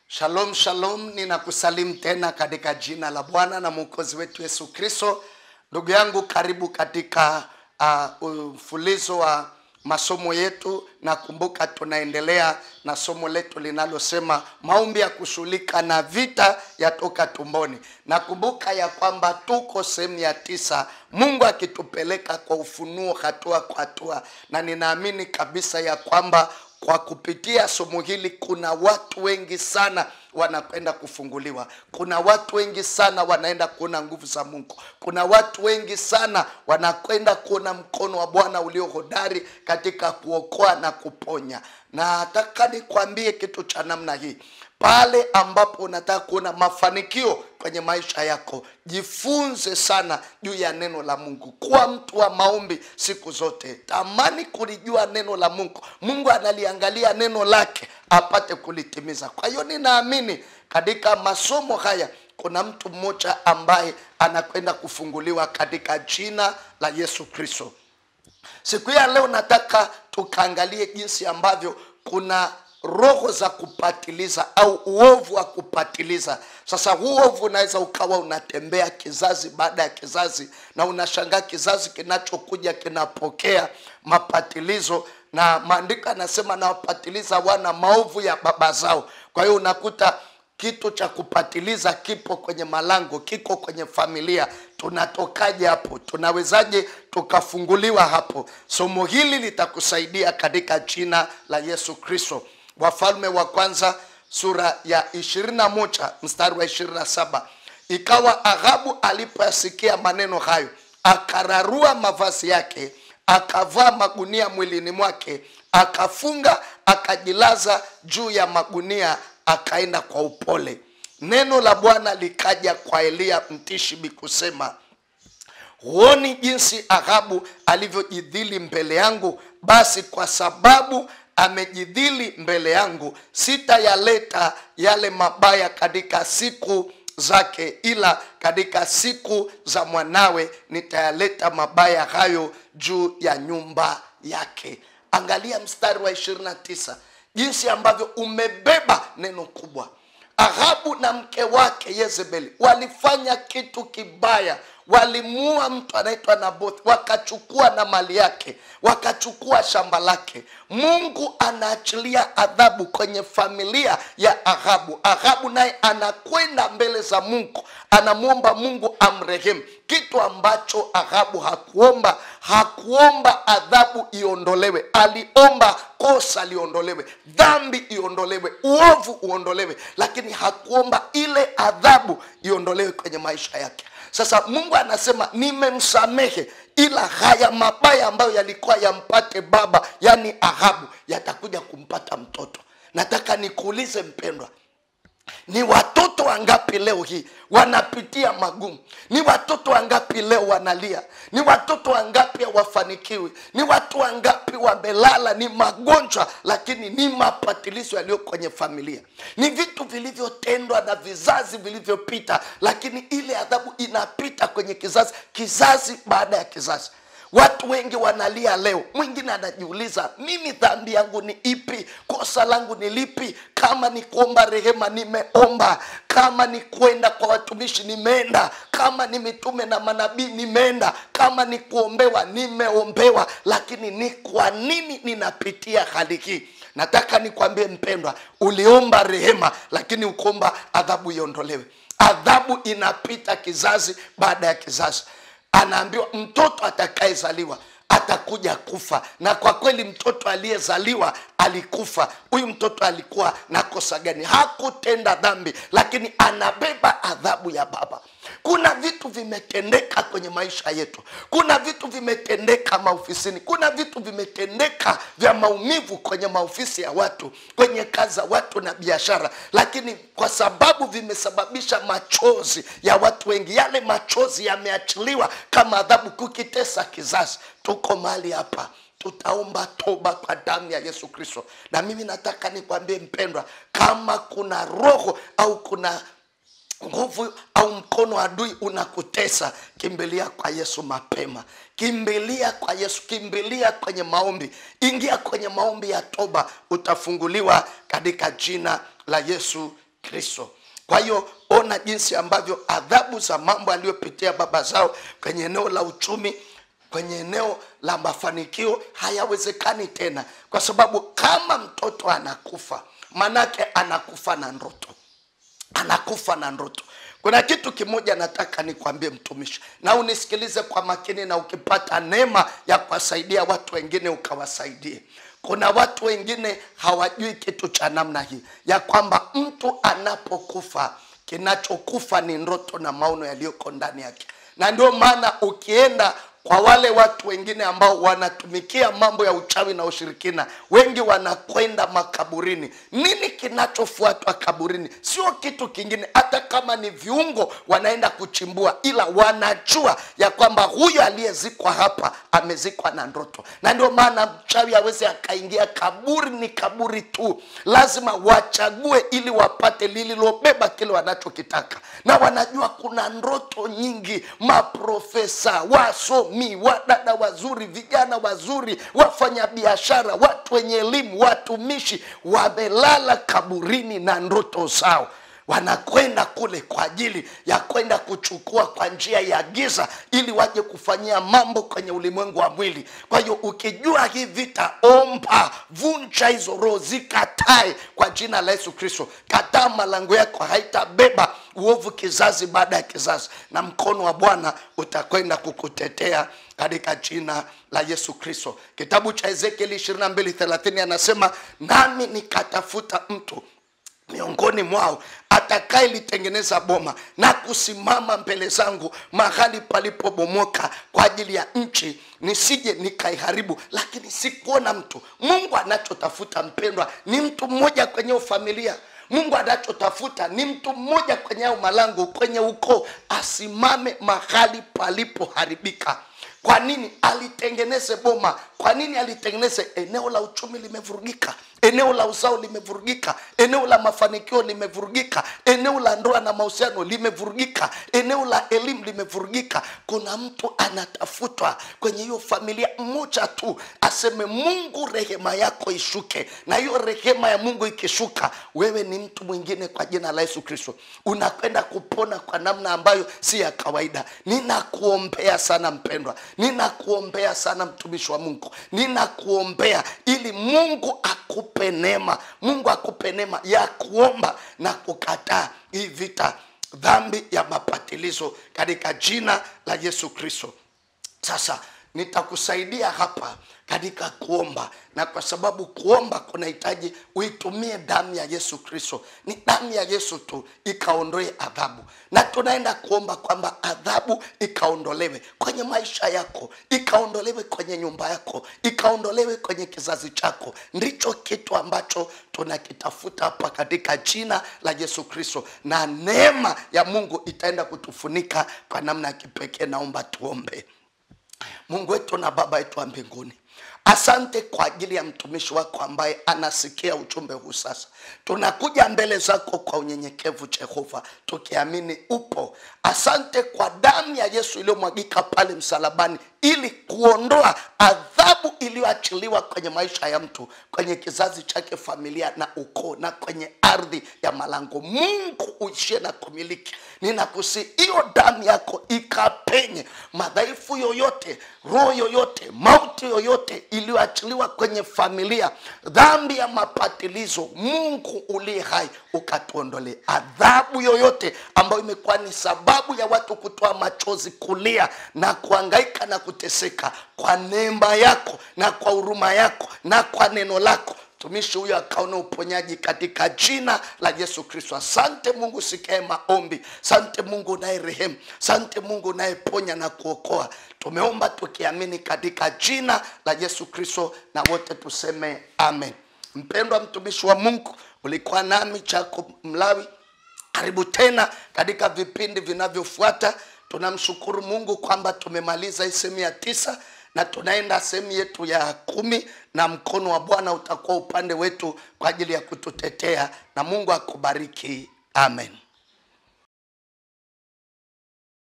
Shalom shalom, ninakusalimu tena katika jina la Bwana na Mwokozi wetu Yesu Kristo. Ndugu yangu, karibu katika mfululizo wa masomo yetu, na kumbuka tunaendelea na somo letu linalosema maombi ya kushughulika na vita yatoka tumboni. Na kumbuka ya kwamba tuko sehemu ya 9, Mungu akitupeleka kwa ufunuo hatua kwa hatua, na ninaamini kabisa ya kwamba kwa kupitia somo hili kuna watu wengi sana wanakwenda kufunguliwa. Kuna watu wengi sana wanaenda kuona nguvu za Mungu. Kuna watu wengi sana wanakwenda kuona mkono wa Bwana ulio hodari katika kuokoa na kuponya. Na nataka nikwambie kitu cha namna hii. Pale ambapo unataka kuona mafanikio kwenye maisha yako, jifunze sana juu ya neno la Mungu. Kuwa mtu wa maombi siku zote. Tamani kulijua neno la Mungu. Mungu analiangalia neno lake apate kulitimiza. Kwa hiyo ninaamini katika masomo haya kuna mtu mmoja ambaye anakwenda kufunguliwa katika jina la Yesu Kristo. Siku ya leo nataka tukaangalie jinsi ambavyo kuna roho za kupatiliza au uovu wa kupatiliza. Sasa uovu unaweza ukawa unatembea kizazi baada ya kizazi, na unashangaa kizazi kinachokuja kinapokea mapatilizo, na maandiko yanasema na wapatiliza wana maovu ya baba zao. Kwa hiyo unakuta kitu cha kupatiliza kipo kwenye malango, kiko kwenye familia. Tunatokaje hapo? Tunawezaje tukafunguliwa hapo? Somo hili litakusaidia katika jina la Yesu Kristo. Wafalme wa kwanza sura ya 21 mstari wa 27. Ikawa Ahabu alipoyasikia maneno hayo, akararua mavazi yake, akavaa magunia mwilini mwake, akafunga, akajilaza juu ya magunia, akaenda kwa upole. Neno la Bwana likaja kwa Elia Mtishibi kusema, huoni jinsi Ahabu alivyojidhili mbele yangu? Basi kwa sababu amejidhili mbele yangu, sitayaleta yale mabaya katika siku zake, ila katika siku za mwanawe nitayaleta mabaya hayo juu ya nyumba yake. Angalia mstari wa 29, jinsi ambavyo umebeba neno kubwa. Ahabu na mke wake Yezebeli walifanya kitu kibaya. Walimuua mtu anaitwa Nabothi, wakachukua na mali yake, wakachukua shamba lake. Mungu anaachilia adhabu kwenye familia ya Ahabu. Ahabu naye anakwenda mbele za Mungu, anamuomba Mungu amrehemu, kitu ambacho Ahabu hakuomba. Hakuomba adhabu iondolewe, aliomba kosa liondolewe, dhambi iondolewe, uovu uondolewe, lakini hakuomba ile adhabu iondolewe kwenye maisha yake. Sasa Mungu anasema nimemsamehe, ila haya mabaya ambayo yalikuwa yampate baba, yani Ahabu, yatakuja kumpata mtoto. Nataka nikuulize mpendwa, ni watoto wangapi leo hii wanapitia magumu? Ni watoto wangapi leo wanalia? Ni watoto wangapi hawafanikiwi? Ni watu wangapi wamelala? Ni magonjwa, lakini ni mapatilizo yaliyo kwenye familia. Ni vitu vilivyotendwa na vizazi vilivyopita, lakini ile adhabu inapita kwenye kizazi baada ya kizazi. Watu wengi wanalia leo. Mwingine anajiuliza, mimi dhambi yangu ni ipi? Kosa langu ni lipi? Kama ni kuomba rehema, nimeomba. Kama ni kwenda kwa watumishi, nimeenda. Kama ni mitume na manabii, nimeenda. Kama ni kuombewa, nimeombewa. Lakini ni kwa nini ninapitia hali hii? Nataka nikwambie mpendwa, uliomba rehema, lakini ukomba adhabu iondolewe. Adhabu inapita kizazi baada ya kizazi. Anaambiwa mtoto atakayezaliwa atakuja kufa, na kwa kweli mtoto aliyezaliwa alikufa. Huyu mtoto alikuwa na kosa gani? Hakutenda dhambi, lakini anabeba adhabu ya baba. Kuna vitu vimetendeka kwenye maisha yetu. Kuna vitu vimetendeka maofisini. Kuna vitu vimetendeka vya maumivu kwenye maofisi ya watu, kwenye kazi za watu na biashara, lakini kwa sababu vimesababisha machozi ya watu wengi, yale machozi yameachiliwa kama adhabu kukitesa kizazi. Tuko mahali hapa, tutaomba toba kwa damu ya Yesu Kristo. Na mimi nataka nikwambie mpendwa, kama kuna roho au kuna nguvu au mkono wa adui unakutesa, kimbilia kwa Yesu mapema. Kimbilia kwa Yesu, kimbilia kwenye maombi. Ingia kwenye maombi ya toba, utafunguliwa katika jina la Yesu Kristo. Kwa hiyo ona jinsi ambavyo adhabu za mambo aliyopitia baba zao kwenye eneo la uchumi, kwenye eneo la mafanikio hayawezekani tena, kwa sababu kama mtoto anakufa, manake anakufa na ndoto. Anakufa na ndoto. Kuna kitu kimoja nataka nikwambie mtumishi, na unisikilize kwa makini, na ukipata neema ya kuwasaidia watu wengine ukawasaidie. Kuna watu wengine hawajui kitu cha namna hii, ya kwamba mtu anapokufa, kinachokufa ni ndoto na maono yaliyoko ndani yake. Na ndio maana ukienda kwa wale watu wengine ambao wanatumikia mambo ya uchawi na ushirikina, wengi wanakwenda makaburini. Nini kinachofuatwa kaburini? Sio kitu kingine, hata kama ni viungo wanaenda kuchimbua, ila wanajua ya kwamba huyo aliyezikwa hapa amezikwa na ndoto. Na ndio maana mchawi hawezi akaingia kaburi, ni kaburi tu. Lazima wachague ili wapate lililobeba kile wanachokitaka. Na wanajua kuna ndoto nyingi, maprofesa, wasomi, wadada wazuri, vijana wazuri, wafanya biashara, watu wenye elimu, watumishi, wamelala kaburini na ndoto zao. Wanakwenda kule kwa ajili ya kwenda kuchukua kwa njia ya giza, ili waje kufanyia mambo kwenye ulimwengu wa mwili. Kwa hiyo ukijua hii vita, omba, vunja hizo roho, zikatae kwa jina la Yesu Kristo. Kataa malango yako, haitabeba uovu kizazi baada ya kizazi, na mkono wa Bwana utakwenda kukutetea katika jina la Yesu Kristo. Kitabu cha Ezekieli 22:30 anasema, nami nikatafuta mtu miongoni mwao atakaye litengeneza boma na kusimama mbele zangu mahali palipobomoka kwa ajili ya nchi, nisije nikaiharibu, lakini sikuona mtu. Mungu anachotafuta mpendwa ni mtu mmoja kwenye familia. Mungu anachotafuta ni mtu mmoja kwenye malango, kwenye ukoo, asimame mahali palipoharibika. Kwa nini alitengeneze boma? Kwa nini alitengeneze? Eneo la uchumi limevurugika, eneo la uzao limevurugika, eneo la mafanikio limevurugika, eneo la ndoa na mahusiano limevurugika, eneo la elimu limevurugika. Kuna mtu anatafutwa kwenye hiyo familia, mmoja tu aseme, Mungu rehema yako ishuke. Na hiyo rehema ya Mungu ikishuka, wewe ni mtu mwingine kwa jina la Yesu Kristo. Unakwenda kupona kwa namna ambayo si ya kawaida. Ninakuombea sana mpendwa, ninakuombea sana mtumishi wa Mungu, ninakuombea ili Mungu akupe neema, Mungu akupe neema ya kuomba na kukataa hii vita, dhambi ya mapatilizo katika jina la Yesu Kristo. Sasa nitakusaidia hapa katika kuomba, na kwa sababu kuomba kunahitaji uitumie damu ya Yesu Kristo. Ni damu ya Yesu tu ikaondoe adhabu, na tunaenda kuomba kwamba adhabu ikaondolewe kwenye maisha yako, ikaondolewe kwenye nyumba yako, ikaondolewe kwenye kizazi chako. Ndicho kitu ambacho tunakitafuta hapa katika jina la Yesu Kristo, na neema ya Mungu itaenda kutufunika kwa namna ya kipekee. Naomba tuombe. Mungu wetu na Baba yetu wa mbinguni, asante kwa ajili ya mtumishi wako ambaye anasikia ujumbe huu sasa. Tunakuja mbele zako kwa unyenyekevu Jehova, tukiamini upo. Asante kwa damu ya Yesu iliyomwagika pale msalabani ili kuondoa adhabu iliyoachiliwa kwenye maisha ya mtu, kwenye kizazi chake, familia na ukoo, na kwenye ardhi ya malango. Mungu uishie na kumiliki, ninakusihi hiyo damu yako ikapenye madhaifu yoyote, roho yoyote, mauti yoyote iliyoachiliwa kwenye familia, dhambi ya mapatilizo. Mungu uliye hai, ukatuondolee adhabu yoyote ambayo imekuwa ni sababu ya watu kutoa machozi, kulia na kuhangaika na kuteseka. Kwa neema yako na kwa huruma yako na kwa neno lako, mtumishi huyo akaona uponyaji katika jina la Yesu Kristo. Asante Mungu sikie maombi. Asante Mungu unaye rehemu. Asante Mungu unayeponya na kuokoa. Tumeomba tukiamini katika jina la Yesu Kristo, na wote tuseme amen. Mpendwa mtumishi wa Mungu, ulikuwa nami Jacob Mlawi. Karibu tena katika vipindi vinavyofuata. Tunamshukuru Mungu kwamba tumemaliza hii sehemu ya 9 na tunaenda sehemu yetu ya 10, na mkono wa Bwana utakuwa upande wetu kwa ajili ya kututetea, na Mungu akubariki. Amen.